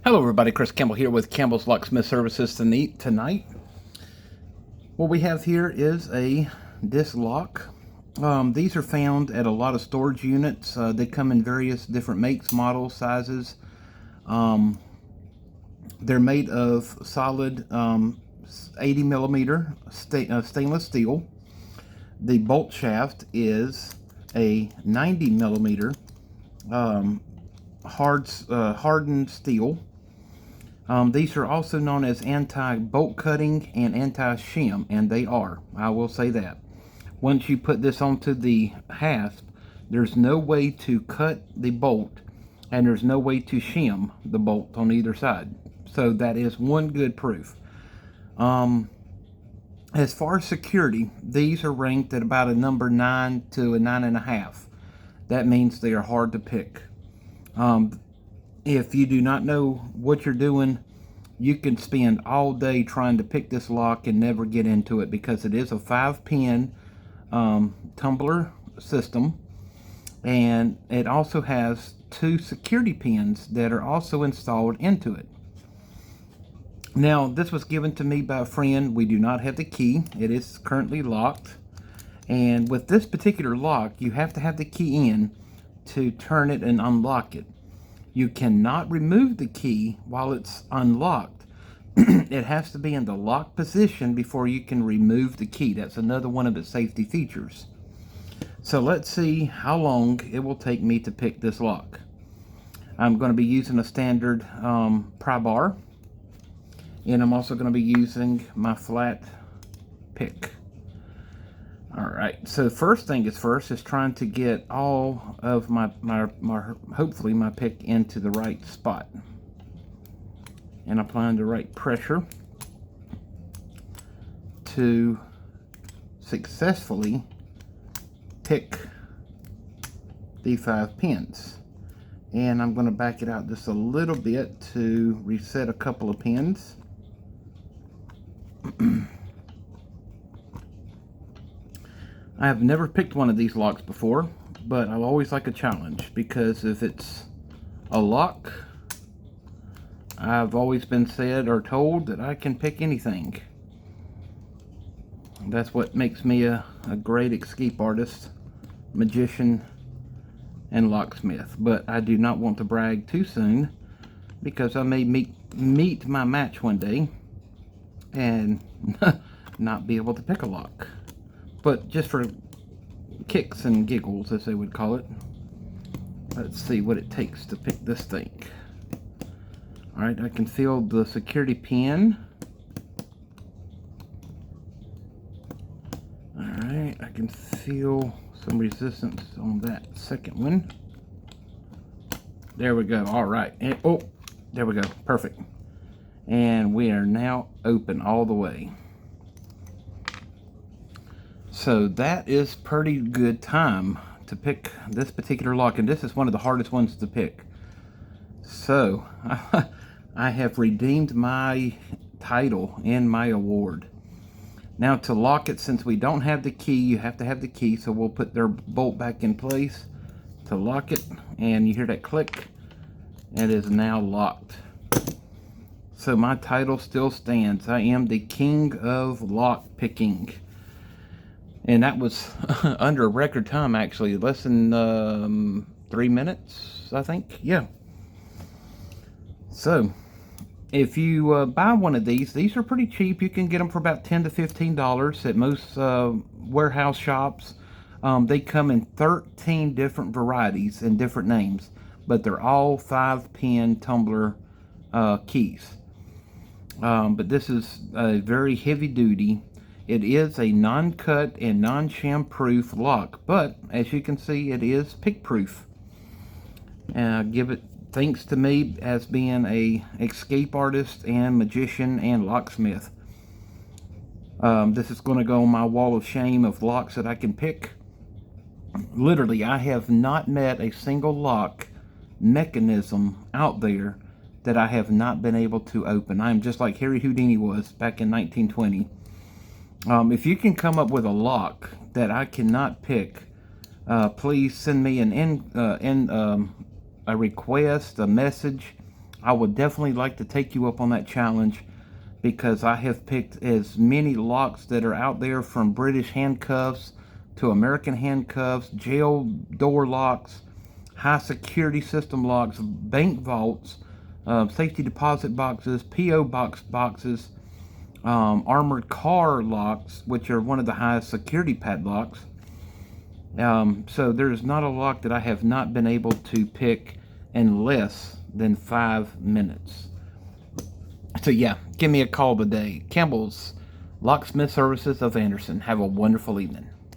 Hello everybody, Chris Campbell here with Campbell's Locksmith Services tonight. What we have here is this lock. These are found at a lot of storage units. They come in various different makes, models, sizes. They're made of solid 80 millimeter stainless steel. The bolt shaft is a 90 millimeter hardened steel. These are also known as anti-bolt cutting and anti-shim, and they are. I will say that. Once you put this onto the hasp, there's no way to cut the bolt, and there's no way to shim the bolt on either side. So that is one good proof. As far as security, these are ranked at about a number 9 to a 9.5. That means they are hard to pick. If you do not know what you're doing, you can spend all day trying to pick this lock and never get into it, because it is a 5-pin tumbler system, and it also has 2 security pins that are also installed into it. Now, this was given to me by a friend. We do not have the key. It is currently locked, and with this particular lock, you have to have the key in to turn it and unlock it. You cannot remove the key while it's unlocked. It has to be in the lock position before you can remove the key. That's another one of its safety features. So let's see how long it will take me to pick this lock. I'm going to be using a standard pry bar, and I'm also going to be using my flat pick. Alright, so first thing is first is trying to get all of my hopefully my pick into the right spot, and applying the right pressure to successfully pick the 5 pins. And I'm going to back it out just a little bit to reset a couple of pins. I have never picked one of these locks before, but I always like a challenge, because if it's a lock, I've always been said or told that I can pick anything. That's what makes me a great escape artist, magician, and locksmith. But I do not want to brag too soon, because I may meet my match one day and not be able to pick a lock. But just for kicks and giggles, as they would call it, let's see what it takes to pick this thing. Alright, I can feel the security pin. Alright, I can feel some resistance on that second one. There we go. Alright. Oh, there we go. Perfect. And we are now open all the way. So that is pretty good time to pick this particular lock, and this is one of the hardest ones to pick. So I have redeemed my title and my award. Now, to lock it, since we don't have the key, you have to have the key, so we'll put their bolt back in place to lock it, and you hear that click. It is now locked. So my title still stands. I am the king of lock picking. And that was under record time, actually. Less than 3 minutes, I think. Yeah. So, if you buy one of these are pretty cheap. You can get them for about $10 to $15 at most warehouse shops. They come in 13 different varieties and different names, but they're all 5-pin tumbler keys. But this is a very heavy duty. It is a non-cut and non-sham proof lock, but as you can see, it is pick proof. Give it thanks to me as being a escape artist and magician and locksmith. This is going to go on my wall of shame of locks that I can pick. Literally, I have not met a single lock mechanism out there that I have not been able to open. I am just like Harry Houdini was back in 1920. If you can come up with a lock that I cannot pick, please send me a request, a message, I would definitely like to take you up on that challenge, because I have picked as many locks that are out there, from British handcuffs to American handcuffs, jail door locks, high security system locks, bank vaults, safety deposit boxes, P.O. boxes, armored car locks, which are one of the highest security padlocks. So there's not a lock that I have not been able to pick in less than 5 minutes. So yeah, give me a call today. Campbell's Locksmith Services of Anderson. Have a wonderful evening.